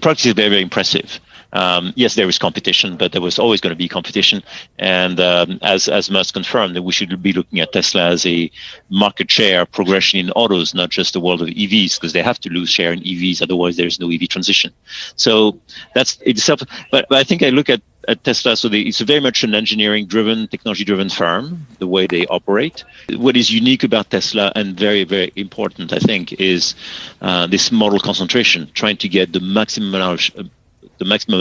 product is very, very impressive. Yes, there is competition, but there was always going to be competition. And as Musk confirmed, that we should be looking at Tesla as a market share progression in autos, not just the world of EVs, because they have to lose share in EVs, otherwise there is no EV transition. So that's itself. But I think I look at Tesla, so it's very much an engineering-driven, technology-driven firm, the way they operate. What is unique about Tesla, and very, very important, I think, is this model concentration, trying to get the maximum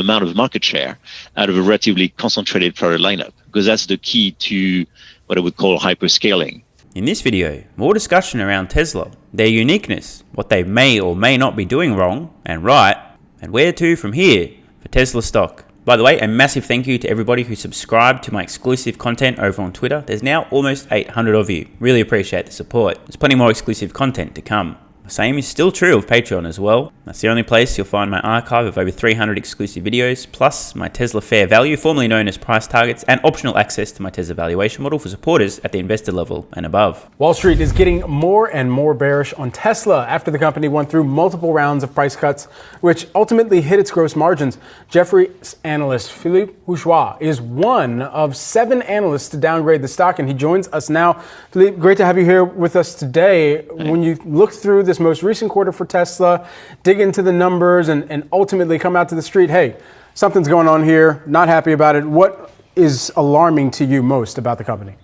amount of market share out of a relatively concentrated product lineup, because that's the key to what I would call hyperscaling. In this video, more discussion around Tesla, their uniqueness, what they may or may not be doing wrong and right, and where to from here for Tesla stock. By the way, a massive thank you to everybody who subscribed to my exclusive content over on Twitter. There's now almost 800 of you. Really appreciate the support. There's plenty more exclusive content to come. The same is still true of Patreon as well. That's the only place you'll find my archive of over 300 exclusive videos, plus my Tesla fair value, formerly known as price targets, and optional access to my Tesla valuation model for supporters at the investor level and above. Wall Street is getting more and more bearish on Tesla after the company went through multiple rounds of price cuts, which ultimately hit its gross margins. Jefferies analyst Philippe Bourgeois is one of 7 analysts to downgrade the stock, and he joins us now. Philippe, great to have you here with us today. When you look through this most recent quarter for Tesla, dig into the numbers, and ultimately come out to the street, hey, something's going on here, not happy about it. What is alarming to you most about the company?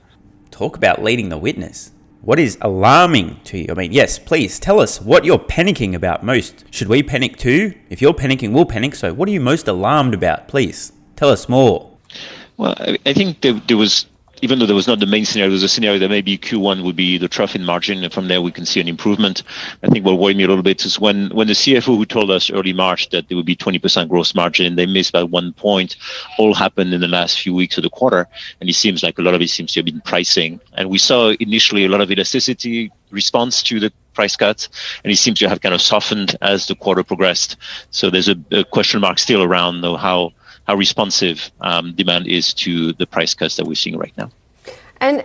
Talk about leading the witness. What is alarming to you? I mean, yes, please tell us what you're panicking about most. Should we panic too? If you're panicking, we'll panic. So what are you most alarmed about? Please tell us more. Well, I think there was, even though there was not the main scenario, there was a scenario that maybe Q1 would be the trough in margin, and from there we can see an improvement. I think what worried me a little bit is when the CFO who told us early March that there would be 20% gross margin, they missed by 1 point, all happened in the last few weeks of the quarter, and it seems like a lot of it seems to have been pricing. And we saw initially a lot of elasticity response to the price cuts, and it seems to have kind of softened as the quarter progressed. So there's a question mark still around, though, how responsive demand is to the price cuts that we're seeing right now. And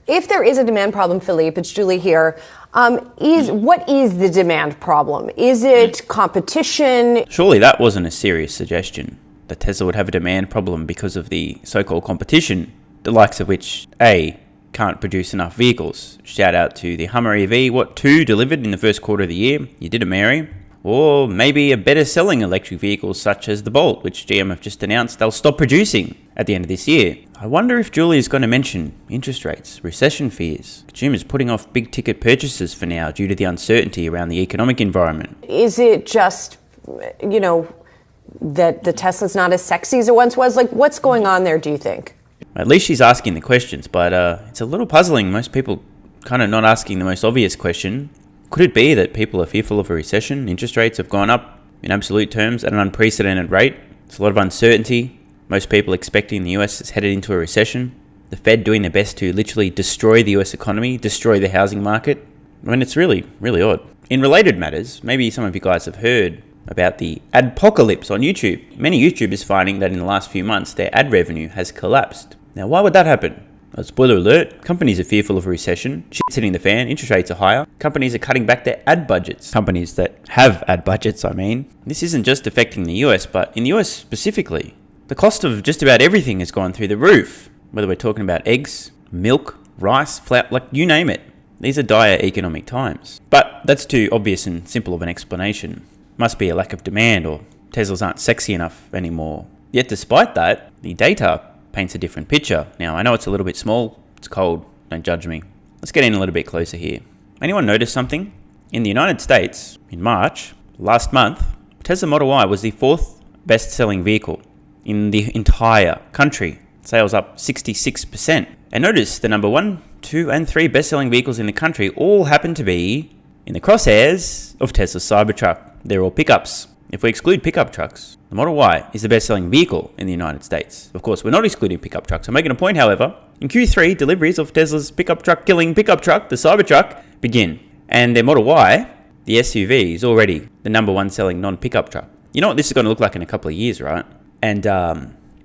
if there is a demand problem, Philippe, it's Julie here. What is the demand problem? Is it competition? Surely that wasn't a serious suggestion, that Tesla would have a demand problem because of the so-called competition, the likes of which, A, can't produce enough vehicles. Shout out to the Hummer EV, 2 delivered in the first quarter of the year. You did it, Mary. Or maybe a better selling electric vehicle such as the Bolt, which GM have just announced they'll stop producing at the end of this year. I wonder if Julie is going to mention interest rates, recession fears, consumers putting off big ticket purchases for now due to the uncertainty around the economic environment. Is it just, that the Tesla's not as sexy as it once was? Like, what's going on there, do you think? At least she's asking the questions, but it's a little puzzling. Most people kind of not asking the most obvious question. Could it be that people are fearful of a recession? Interest rates have gone up in absolute terms at an unprecedented rate. There's a lot of uncertainty. Most people expecting the US is headed into a recession. The Fed doing their best to literally destroy the US economy, destroy the housing market. I mean, it's really, really odd. In related matters, maybe some of you guys have heard about the adpocalypse on YouTube. Many YouTubers finding that in the last few months, their ad revenue has collapsed. Now, why would that happen? Spoiler alert, companies are fearful of a recession, shit's hitting the fan, interest rates are higher, companies are cutting back their ad budgets. Companies that have ad budgets, I mean. This isn't just affecting the US, but in the US specifically, the cost of just about everything has gone through the roof. Whether we're talking about eggs, milk, rice, flour, like you name it. These are dire economic times. But that's too obvious and simple of an explanation. Must be a lack of demand, or Teslas aren't sexy enough anymore. Yet despite that, the data paints a different picture. Now, I know it's a little bit small, it's cold, don't judge me. Let's get in a little bit closer here. Anyone notice something? In the United States, in March, last month, Tesla Model Y was the 4th best-selling vehicle in the entire country. Sales up 66%. And notice the number 1, 2, and 3 best-selling vehicles in the country all happen to be in the crosshairs of Tesla's Cybertruck. They're all pickups. If we exclude pickup trucks, the Model Y is the best-selling vehicle in the United States. Of course, we're not excluding pickup trucks. I'm making a point, however. In Q3, deliveries of Tesla's pickup truck killing pickup truck, the Cybertruck, begin. And their Model Y, the SUV, is already the number 1 selling non-pickup truck. You know what this is going to look like in a couple of years, right? And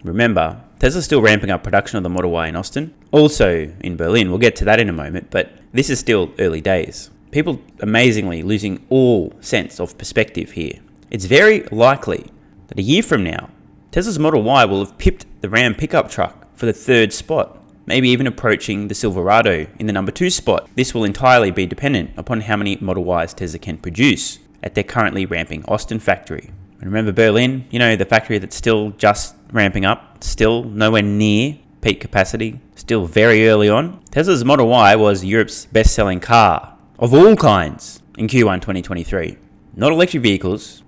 remember, Tesla's still ramping up production of the Model Y in Austin. Also in Berlin. We'll get to that in a moment, but this is still early days. People amazingly losing all sense of perspective here. it's very likely that a year from now, Tesla's Model Y will have pipped the Ram pickup truck for the 3rd spot, maybe even approaching the Silverado in the number 2 spot. This will entirely be dependent upon how many Model Ys Tesla can produce at their currently ramping Austin factory. And remember Berlin, the factory that's still just ramping up, still nowhere near peak capacity, still very early on. Tesla's Model Y was Europe's best-selling car of all kinds in Q1 2023. Not electric vehicles,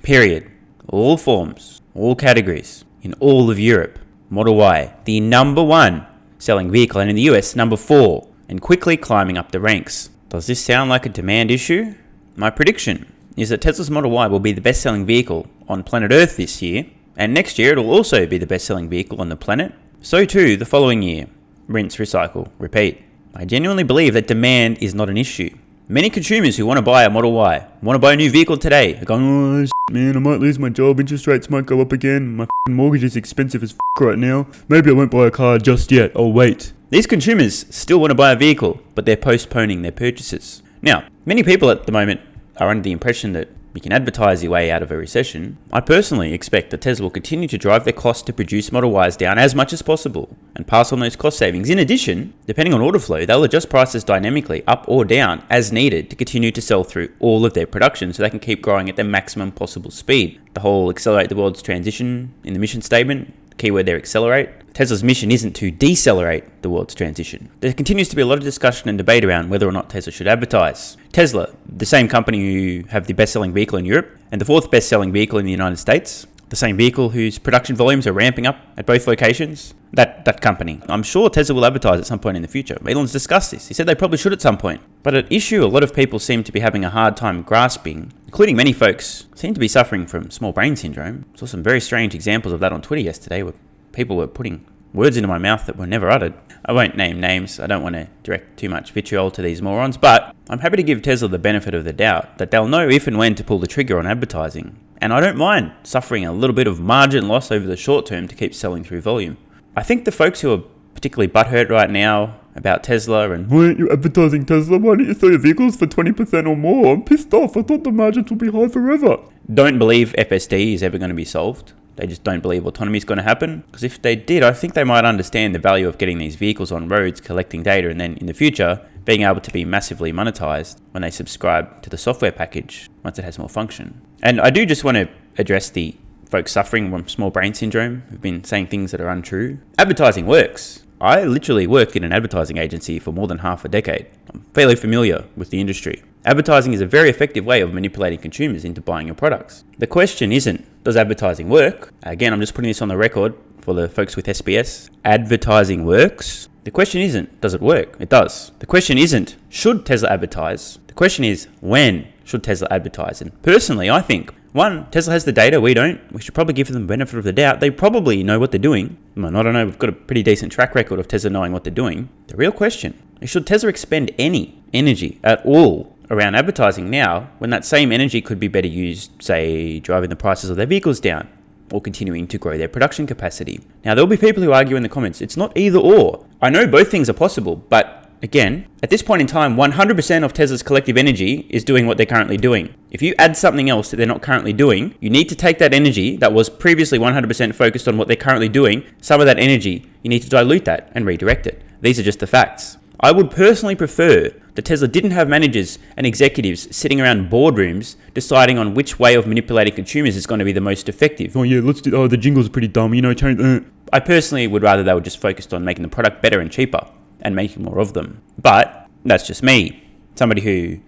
period. All forms, all categories, in all of Europe. Model Y, the number 1 selling vehicle, and in the US, number 4, and quickly climbing up the ranks. Does this sound like a demand issue? My prediction is that Tesla's Model Y will be the best-selling vehicle on planet Earth this year, and next year it will also be the best-selling vehicle on the planet. So too the following year. Rinse, recycle, repeat. I genuinely believe that demand is not an issue. Many consumers who want to buy a Model Y, want to buy a new vehicle today, are going, oh shit, man, I might lose my job, interest rates might go up again, my mortgage is expensive as right now, maybe I won't buy a car just yet, I'll wait. These consumers still want to buy a vehicle, but they're postponing their purchases. Now, many people at the moment are under the impression that you can advertise your way out of a recession. I personally expect that Tesla will continue to drive their cost to produce Model Ys down as much as possible and pass on those cost savings. In addition, depending on order flow, they'll adjust prices dynamically up or down as needed to continue to sell through all of their production so they can keep growing at the maximum possible speed. The whole accelerate the world's transition in the mission statement, the keyword there, accelerate. Tesla's mission isn't to decelerate the world's transition. There continues to be a lot of discussion and debate around whether or not Tesla should advertise. Tesla, the same company who have the best-selling vehicle in Europe and the 4th best-selling vehicle in the United States, the same vehicle whose production volumes are ramping up at both locations, that company. I'm sure Tesla will advertise at some point in the future. Elon's discussed this. He said they probably should at some point. But an issue a lot of people seem to be having a hard time grasping, including many folks, seem to be suffering from small brain syndrome. I saw some very strange examples of that on Twitter yesterday where people were putting words into my mouth that were never uttered. I won't name names. I don't want to direct too much vitriol to these morons, but I'm happy to give Tesla the benefit of the doubt that they'll know if and when to pull the trigger on advertising. And I don't mind suffering a little bit of margin loss over the short term to keep selling through volume. I think the folks who are particularly butthurt right now about Tesla and why aren't you advertising Tesla? Why don't you sell your vehicles for 20% or more? I'm pissed off. I thought the margins would be high forever. Don't believe FSD is ever going to be solved. They just don't believe autonomy is going to happen. Because if they did, I think they might understand the value of getting these vehicles on roads, collecting data, and then in the future, being able to be massively monetized when they subscribe to the software package once it has more function. And I do just want to address the folks suffering from small brain syndrome who've been saying things that are untrue. Advertising works. I literally worked in an advertising agency for more than half a decade. I'm fairly familiar with the industry. Advertising is a very effective way of manipulating consumers into buying your products. The question isn't, does advertising work? Again, I'm just putting this on the record for the folks with SBS. Advertising works. The question isn't, does it work? It does. The question isn't, should Tesla advertise? The question is, when should Tesla advertise? And personally, I think, one, Tesla has the data, we don't. We should probably give them the benefit of the doubt. They probably know what they're doing. I don't know, we've got a pretty decent track record of Tesla knowing what they're doing. The real question is, should Tesla expend any energy at all around advertising now when that same energy could be better used, say, driving the prices of their vehicles down or continuing to grow their production capacity? Now, there'll be people who argue in the comments, it's not either or. I know both things are possible, but again, at this point in time, 100% of Tesla's collective energy is doing what they're currently doing. If you add something else that they're not currently doing, you need to take that energy that was previously 100% focused on what they're currently doing, some of that energy, you need to dilute that and redirect it. These are just the facts. I would personally prefer that Tesla didn't have managers and executives sitting around boardrooms deciding on which way of manipulating consumers is going to be the most effective. Oh yeah, the jingle's pretty dumb, change. I personally would rather they were just focused on making the product better and cheaper and making more of them. But that's just me, somebody who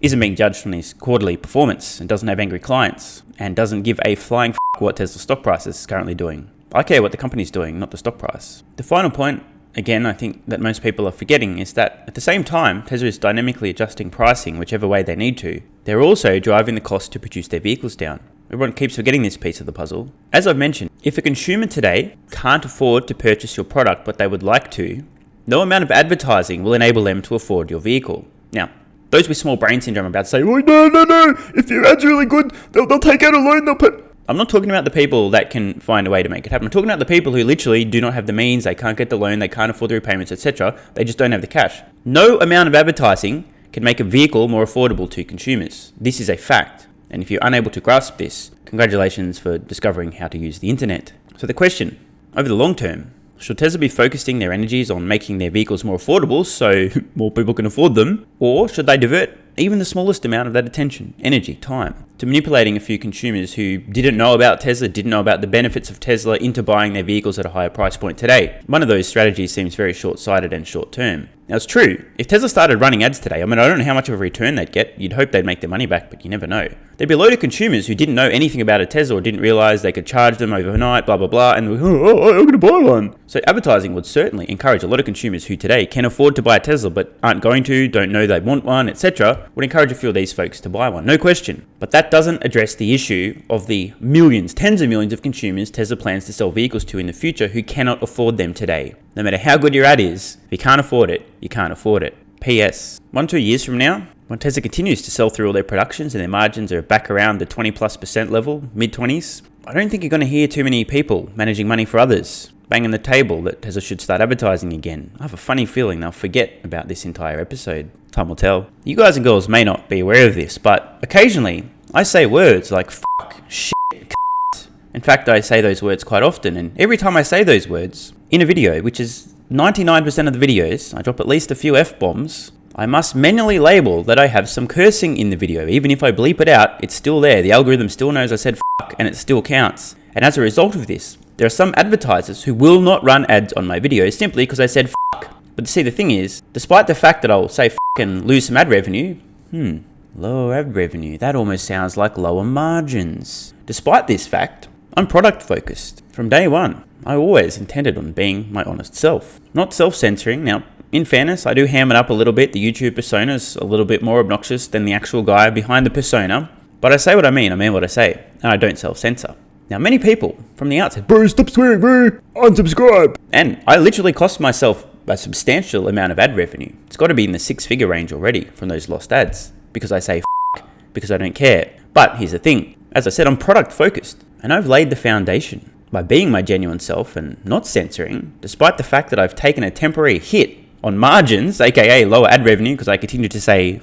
isn't being judged on his quarterly performance and doesn't have angry clients and doesn't give a flying f*** what Tesla's stock price is currently doing. I care what the company's doing, not the stock price. The final point, again, I think that most people are forgetting is that at the same time, Tesla is dynamically adjusting pricing whichever way they need to. They're also driving the cost to produce their vehicles down. Everyone keeps forgetting this piece of the puzzle. As I've mentioned, if a consumer today can't afford to purchase your product but they would like to, no amount of advertising will enable them to afford your vehicle. Now, those with small brain syndrome are about to say, oh, no, if your ad's really good, they'll take out a loan, I'm not talking about the people that can find a way to make it happen. I'm talking about the people who literally do not have the means, they can't get the loan, they can't afford the repayments, etc. They just don't have the cash. No amount of advertising can make a vehicle more affordable to consumers. This is a fact. And if you're unable to grasp this, congratulations for discovering how to use the internet. So the question, over the long term, should Tesla be focusing their energies on making their vehicles more affordable so more people can afford them? Or should they divert even the smallest amount of that attention, energy, time, to manipulating a few consumers who didn't know about Tesla, didn't know about the benefits of Tesla, into buying their vehicles at a higher price point today? One of those strategies seems very short-sighted and short-term. Now, it's true. If Tesla started running ads today, I don't know how much of a return they'd get. You'd hope they'd make their money back, but you never know. There'd be a load of consumers who didn't know anything about a Tesla or didn't realize they could charge them overnight, blah, blah, blah, and I'm going to buy one. So advertising would certainly encourage a lot of consumers who today can afford to buy a Tesla but aren't going to, don't know they want one, etc., would encourage a few of these folks to buy one. No question. But that doesn't address the issue of the millions, tens of millions of consumers Tesla plans to sell vehicles to in the future who cannot afford them today. No matter how good your ad is, if you can't afford it, you can't afford it. P.S. 1-2 years from now, when Tesla continues to sell through all their productions and their margins are back around the 20+% level, mid-20s, I don't think you're going to hear too many people managing money for others banging the table that Tesla should start advertising again. I have a funny feeling they'll forget about this entire episode. Time will tell. You guys and girls may not be aware of this, but occasionally I say words like fuck, shit, cunt. In fact, I say those words quite often, and every time I say those words in a video, which is 99% of the videos, I drop at least a few F-bombs, I must manually label that I have some cursing in the video. Even if I bleep it out, it's still there. The algorithm still knows I said fuck and it still counts. And as a result of this, there are some advertisers who will not run ads on my videos simply because I said fuck. But see, the thing is, despite the fact that I'll say fuck and lose some ad revenue, lower ad revenue, that almost sounds like lower margins. Despite this fact, I'm product focused. From day one, I always intended on being my honest self. Not self-censoring. Now, in fairness, I do ham it up a little bit. The YouTube persona's a little bit more obnoxious than the actual guy behind the persona. But I say what I mean what I say. And I don't self-censor. Now, many people from the outset, bro, stop swearing, bro, unsubscribe. And I literally cost myself a substantial amount of ad revenue. It's got to be in the 6-figure range already from those lost ads. Because I say because I don't care. But here's the thing. As I said, I'm product focused. And I've laid the foundation by being my genuine self and not censoring, despite the fact that I've taken a temporary hit on margins, aka lower ad revenue, because I continue to say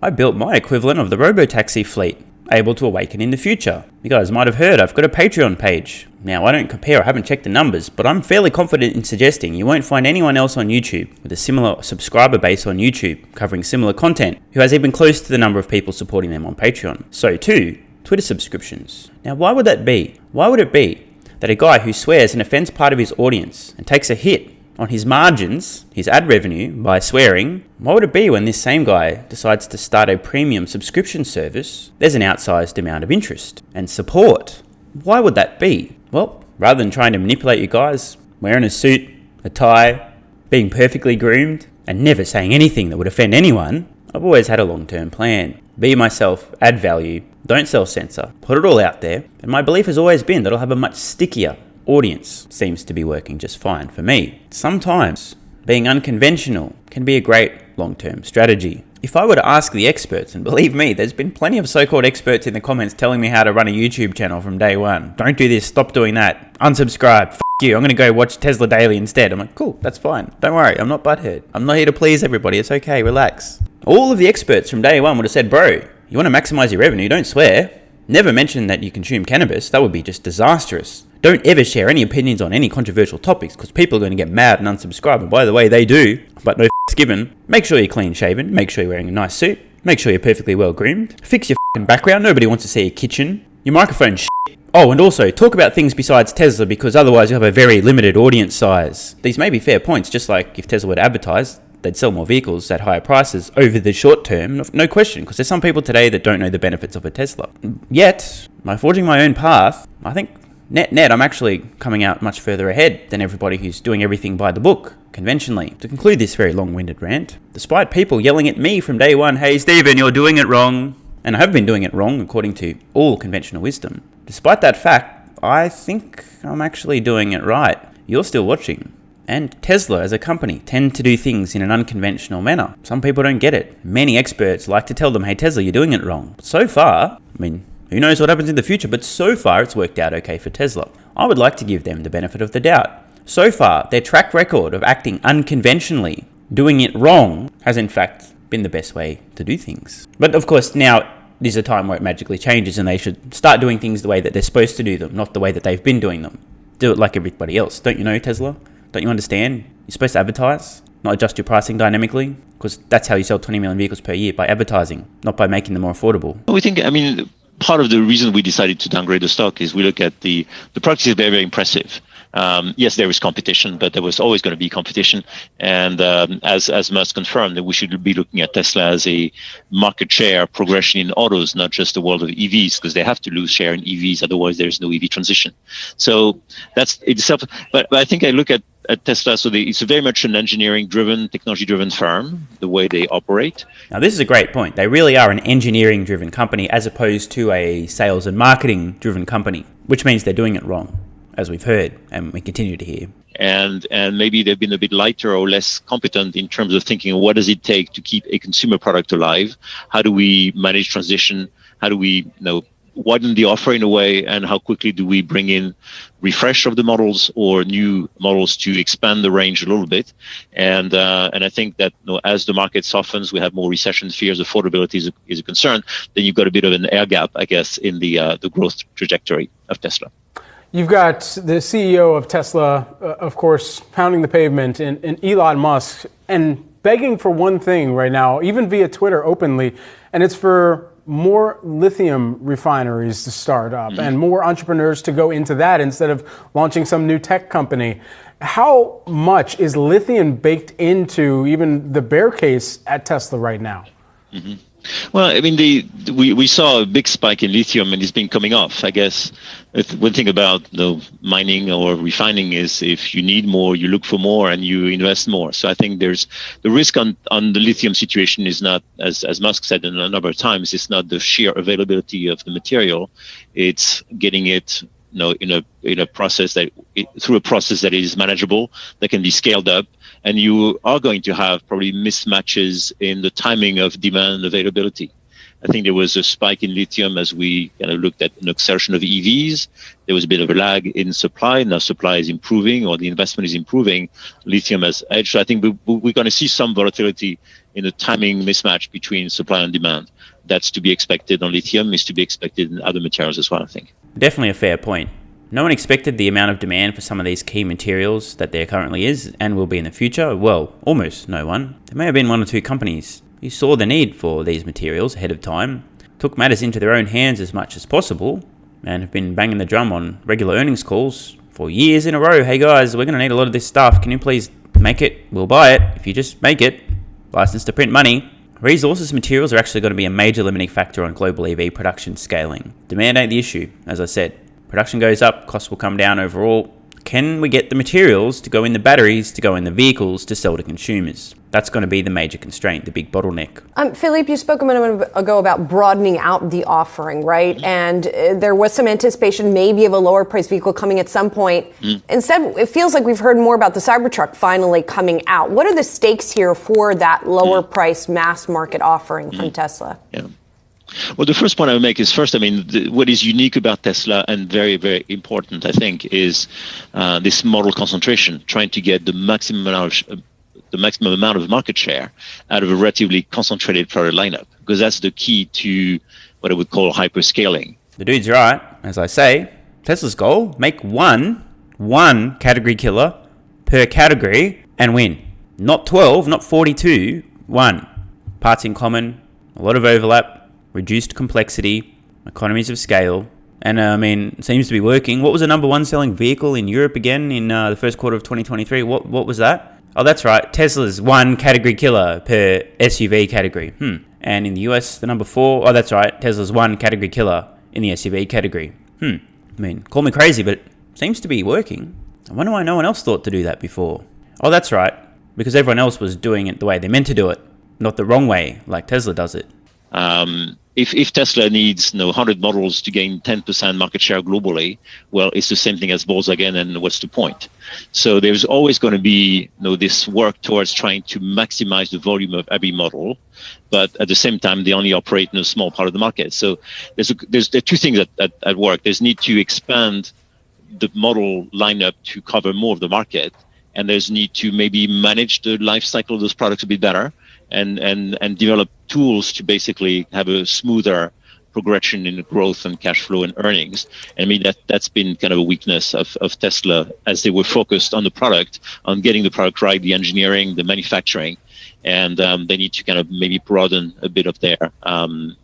I built my equivalent of the robotaxi fleet, able to awaken in the future. You guys might have heard I've got a Patreon page. Now, I don't compare, I haven't checked the numbers, but I'm fairly confident in suggesting you won't find anyone else on YouTube with a similar subscriber base on YouTube covering similar content who has even close to the number of people supporting them on Patreon. So too, Twitter subscriptions. Now, why would that be? Why would it be that a guy who swears and offends part of his audience and takes a hit on his margins, his ad revenue, by swearing, why would it be when this same guy decides to start a premium subscription service, there's an outsized amount of interest and support? Why would that be? Well, rather than trying to manipulate you guys, wearing a suit, a tie, being perfectly groomed, and never saying anything that would offend anyone, I've always had a long-term plan. Be myself, add value, don't self-censor, put it all out there, and my belief has always been that I'll have a much stickier audience. Seems to be working just fine for me. Sometimes being unconventional can be a great long-term strategy. If I were to ask the experts, and believe me, there's been plenty of so-called experts in the comments telling me how to run a YouTube channel from day one. Don't do this, stop doing that, unsubscribe, f*** you, I'm going to go watch Tesla Daily instead. I'm like, cool, that's fine. Don't worry, I'm not butthead. I'm not here to please everybody, it's okay, relax. All of the experts from day one would have said, bro, you want to maximize your revenue, don't swear. Never mention that you consume cannabis, that would be just disastrous. Don't ever share any opinions on any controversial topics because people are going to get mad and unsubscribe. And by the way, they do, but no f***s given. Make sure you're clean shaven. Make sure you're wearing a nice suit. Make sure you're perfectly well groomed. Fix your f***ing background. Nobody wants to see your kitchen. Your microphone shit. Oh, and also talk about things besides Tesla because otherwise you'll have a very limited audience size. These may be fair points, just like if Tesla were to advertise, they'd sell more vehicles at higher prices over the short term, no question, because there's some people today that don't know the benefits of a Tesla. Yet, by forging my own path, I think net, I'm actually coming out much further ahead than everybody who's doing everything by the book, conventionally. To conclude this very long-winded rant, despite people yelling at me from day one, hey Stephen, you're doing it wrong, and I have been doing it wrong according to all conventional wisdom, despite that fact, I think I'm actually doing it right. You're still watching. And Tesla as a company tend to do things in an unconventional manner. Some people don't get it. Many experts like to tell them, hey Tesla, you're doing it wrong. But so far, who knows what happens in the future, but so far it's worked out okay for Tesla. I would like to give them the benefit of the doubt. So far, their track record of acting unconventionally, doing it wrong, has in fact been the best way to do things. But of course now, this is a time where it magically changes and they should start doing things the way that they're supposed to do them, not the way that they've been doing them. Do it like everybody else. Don't you know, Tesla? Don't you understand? You're supposed to advertise, not adjust your pricing dynamically, because that's how you sell 20 million vehicles per year, by advertising, not by making them more affordable. We think, part of the reason we decided to downgrade the stock is we look at the product is very, very impressive. Yes, there is competition, but there was always going to be competition. And as Musk confirmed, that we should be looking at Tesla as a market share progression in autos, not just the world of EVs, because they have to lose share in EVs, otherwise there's no EV transition. So that's itself. But I think I look at Tesla, so it's very much an engineering-driven, technology-driven firm, the way they operate. Now, this is a great point. They really are an engineering-driven company as opposed to a sales and marketing-driven company, which means they're doing it wrong, as we've heard and we continue to hear. And maybe they've been a bit lighter or less competent in terms of thinking, what does it take to keep a consumer product alive? How do we manage transition? How do we widen the offer in a way, and how quickly do we bring in refresh of the models or new models to expand the range a little bit? And I think that as the market softens, we have more recession fears, affordability is a concern, then you've got a bit of an air gap, I guess, in the growth trajectory of Tesla. You've got the CEO of Tesla, of course, pounding the pavement, and Elon Musk, and begging for one thing right now, even via Twitter openly, and it's for more lithium refineries to start up and more entrepreneurs to go into that instead of launching some new tech company. How much is lithium baked into even the bear case at Tesla right now? Mm-hmm. Well, we saw a big spike in lithium, and it's been coming off. I guess one thing about mining or refining is if you need more, you look for more and you invest more. So I think there's the risk on the lithium situation is not, as Musk said a number of times, it's not the sheer availability of the material. It's getting it in a process through a process that is manageable, that can be scaled up. And you are going to have probably mismatches in the timing of demand and availability. I think there was a spike in lithium as we kind of looked at an acceleration of EVs. There was a bit of a lag in supply. Now supply is improving, or the investment is improving. Lithium has edged. So I think we're going to see some volatility in the timing mismatch between supply and demand. That's to be expected on lithium, is to be expected in other materials as well, I think. Definitely a fair point. No one expected the amount of demand for some of these key materials that there currently is and will be in the future. Well, almost no one. There may have been one or two companies who saw the need for these materials ahead of time, took matters into their own hands as much as possible, and have been banging the drum on regular earnings calls for years in a row. Hey guys, we're going to need a lot of this stuff. Can you please make it? We'll buy it if you just make it. License to print money. Resources materials are actually going to be a major limiting factor on global EV production scaling. Demand ain't the issue, as I said. Production goes up, costs will come down overall. Can we get the materials to go in the batteries, to go in the vehicles, to sell to consumers? That's going to be the major constraint, the big bottleneck. Philippe, you spoke a minute ago about broadening out the offering, right? And there was some anticipation maybe of a lower price vehicle coming at some point. Instead, it feels like we've heard more about the Cybertruck finally coming out. What are the stakes here for that lower price mass market offering from Tesla? Yeah. Well, the first point I would make is what is unique about Tesla and very, very important, I think, is this model concentration, trying to get the maximum amount of market share out of a relatively concentrated product lineup, because that's the key to what I would call hyperscaling. The dude's right. As I say, Tesla's goal, make one category killer per category and win. Not 12, not 42, one. Parts in common, a lot of overlap, reduced complexity, economies of scale, and it seems to be working. What was the number one selling vehicle in Europe again in the first quarter of 2023? What was that? Oh, that's right. Tesla's one category killer per SUV category. And in the US, the number 4. Oh, that's right. Tesla's one category killer in the SUV category. Call me crazy, but it seems to be working. I wonder why no one else thought to do that before. Oh, that's right. Because everyone else was doing it the way they meant to do it, not the wrong way, like Tesla does it. If Tesla needs 100 models to gain 10% market share globally, well, it's the same thing as Volkswagen, and what's the point? So there's always going to be this work towards trying to maximize the volume of every model, but at the same time, they only operate in a small part of the market. So there are two things at work. There's need to expand the model lineup to cover more of the market, and there's need to maybe manage the life cycle of those products a bit better, and develop tools to basically have a smoother progression in growth and cash flow and earnings. And I mean, that's been kind of a weakness of Tesla, as they were focused on the product, on getting the product right, the engineering, the manufacturing, and they need to kind of maybe broaden a bit of their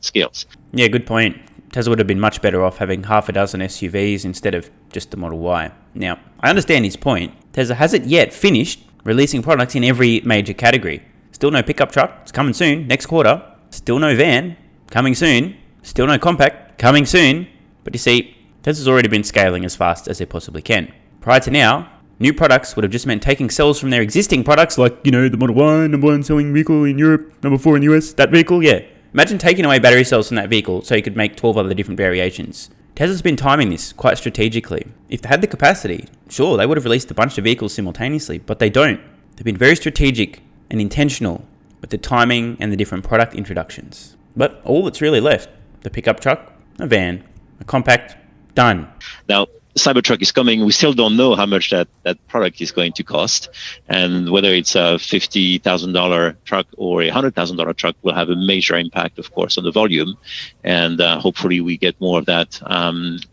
scales. Yeah, good point. Tesla would have been much better off having half a dozen SUVs instead of just the Model Y. Now, I understand his point. Tesla hasn't yet finished releasing products in every major category. Still no pickup truck, it's coming soon, next quarter. Still no van, coming soon. Still no compact, coming soon. But you see, Tesla's already been scaling as fast as they possibly can. Prior to now, new products would have just meant taking cells from their existing products, like, the Model Y, number 1 selling vehicle in Europe, number 4 in the US, that vehicle, yeah. Imagine taking away battery cells from that vehicle so you could make 12 other different variations. Tesla's been timing this quite strategically. If they had the capacity, sure, they would have released a bunch of vehicles simultaneously, but they don't. They've been very strategic and intentional with the timing and the different product introductions. But all that's really left, the pickup truck, a van, a compact, done. Now, Cybertruck is coming. We still don't know how much that product is going to cost, and whether it's a $50,000 truck or a $100,000 truck will have a major impact, of course, on the volume. And hopefully we get more of that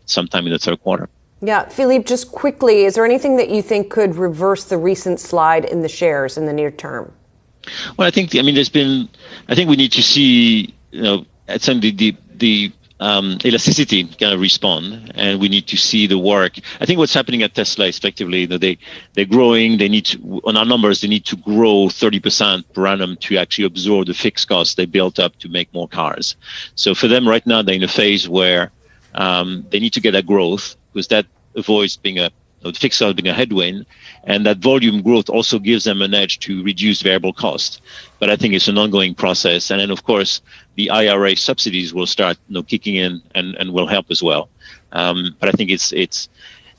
sometime in the third quarter. Yeah, Philippe, just quickly, is there anything that you think could reverse the recent slide in the shares in the near term? Well, I think we need to see, at some the elasticity kind of respond, and we need to see the work. I think what's happening at Tesla is effectively that they're growing. They need to, on our numbers, they need to grow 30% per annum to actually absorb the fixed costs they built up to make more cars. So for them right now, they're in a phase where they need to get that growth, because that avoids being the fixed cost being a headwind, and that volume growth also gives them an edge to reduce variable cost. But I think it's an ongoing process, and then of course the IRA subsidies will start kicking in and will help as well. But I think it's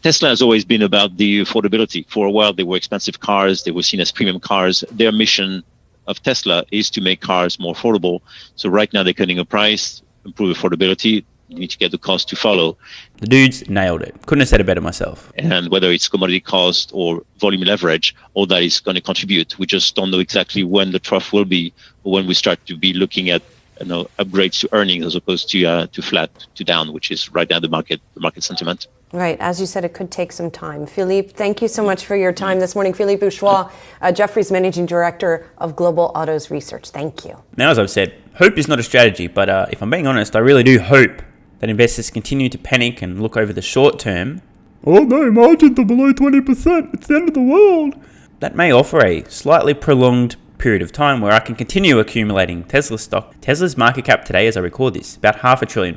Tesla has always been about the affordability. For a while they were expensive cars, they were seen as premium cars. Their mission of Tesla is to make cars more affordable. So right now they're cutting a price, improve affordability. You need to get the cost to follow. The dudes nailed it. Couldn't have said it better myself. And whether it's commodity cost or volume leverage, all that is going to contribute. We just don't know exactly when the trough will be, or when we start to be looking at upgrades to earnings as opposed to flat to down, which is right now the market sentiment. Right. As you said, it could take some time. Philippe, thank you so much for your time this morning. Philippe Bourgeois, Jefferies Managing Director of Global Autos Research. Thank you. Now, as I've said, hope is not a strategy, but if I'm being honest, I really do hope that investors continue to panic and look over the short term. Oh no, margins are below 20%. It's the end of the world. That may offer a slightly prolonged period of time where I can continue accumulating Tesla stock. Tesla's market cap today, as I record this, about $500 billion.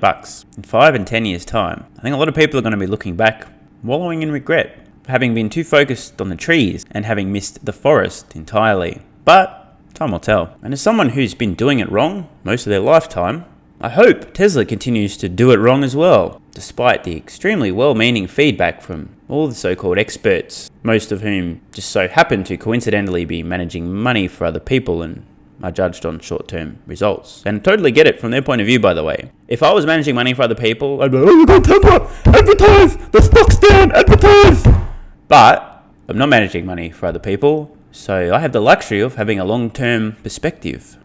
In 5 and 10 years' time, I think a lot of people are going to be looking back, wallowing in regret, for having been too focused on the trees and having missed the forest entirely. But time will tell. And as someone who's been doing it wrong most of their lifetime, I hope Tesla continues to do it wrong as well, despite the extremely well-meaning feedback from all the so-called experts, most of whom just so happen to coincidentally be managing money for other people and are judged on short-term results. And totally get it from their point of view, by the way. If I was managing money for other people, I'd be like, oh my god, Tesla, advertise! The stock's down, advertise! But I'm not managing money for other people, so I have the luxury of having a long-term perspective.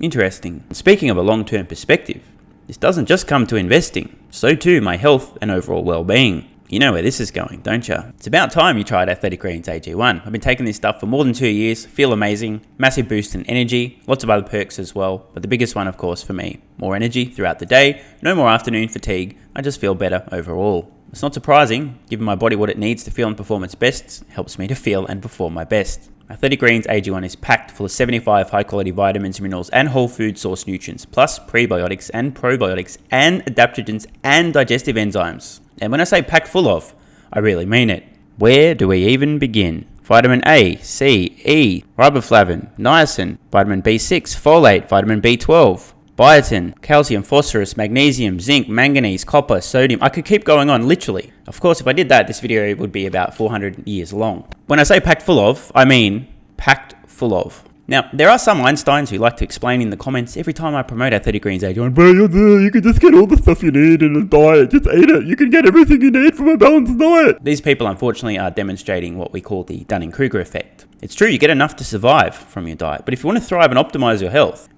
Interesting. Speaking of a long-term perspective, this doesn't just come to investing, so too my health and overall well-being. You know where this is going, don't you? It's about time you tried Athletic Greens AG1. I've been taking this stuff for more than 2 years, feel amazing, massive boost in energy, lots of other perks as well, but the biggest one, of course, for me, more energy throughout the day, no more afternoon fatigue, I just feel better overall. It's not surprising, given my body what it needs to feel and perform its best, helps me to feel and perform my best. Athletic Greens AG1 is packed full of 75 high-quality vitamins, minerals, and whole food source nutrients, plus prebiotics and probiotics and adaptogens and digestive enzymes. And when I say packed full of, I really mean it. Where do we even begin? Vitamin A, C, E, riboflavin, niacin, vitamin B6, folate, vitamin B12, biotin, calcium, phosphorus, magnesium, zinc, manganese, copper, sodium. I could keep going on, literally. Of course, if I did that, this video would be about 400 years long. When I say packed full of, I mean packed full of. Now, there are some Einsteins who like to explain in the comments every time I promote Athletic Greens AG1, bro, you can just get all the stuff you need in a diet. Just eat it. You can get everything you need from a balanced diet. These people, unfortunately, are demonstrating what we call the Dunning-Kruger effect. It's true, you get enough to survive from your diet, but if you want to thrive and optimize your health,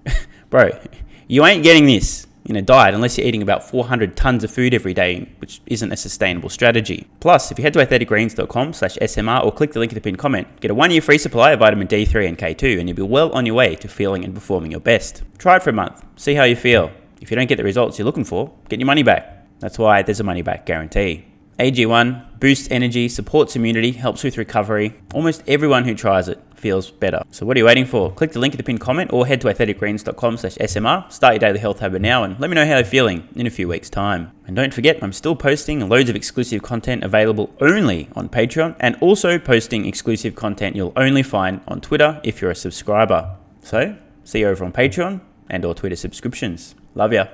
bro, you ain't getting this in a diet unless you're eating about 400 tons of food every day, which isn't a sustainable strategy. Plus, if you head to athleticgreens.com/SMR or click the link in the pinned comment, get a 1-year free supply of vitamin D3 and K2, and you'll be well on your way to feeling and performing your best. Try it for a month. See how you feel. If you don't get the results you're looking for, get your money back. That's why there's a money back guarantee. AG1 boosts energy, supports immunity, helps with recovery. Almost everyone who tries it feels better. So what are you waiting for? Click the link in the pinned comment or head to athleticgreens.com/SMR. Start your daily health habit now and let me know how you're feeling in a few weeks' time. And don't forget, I'm still posting loads of exclusive content available only on Patreon, and also posting exclusive content you'll only find on Twitter if you're a subscriber. So see you over on Patreon and or Twitter subscriptions. Love ya.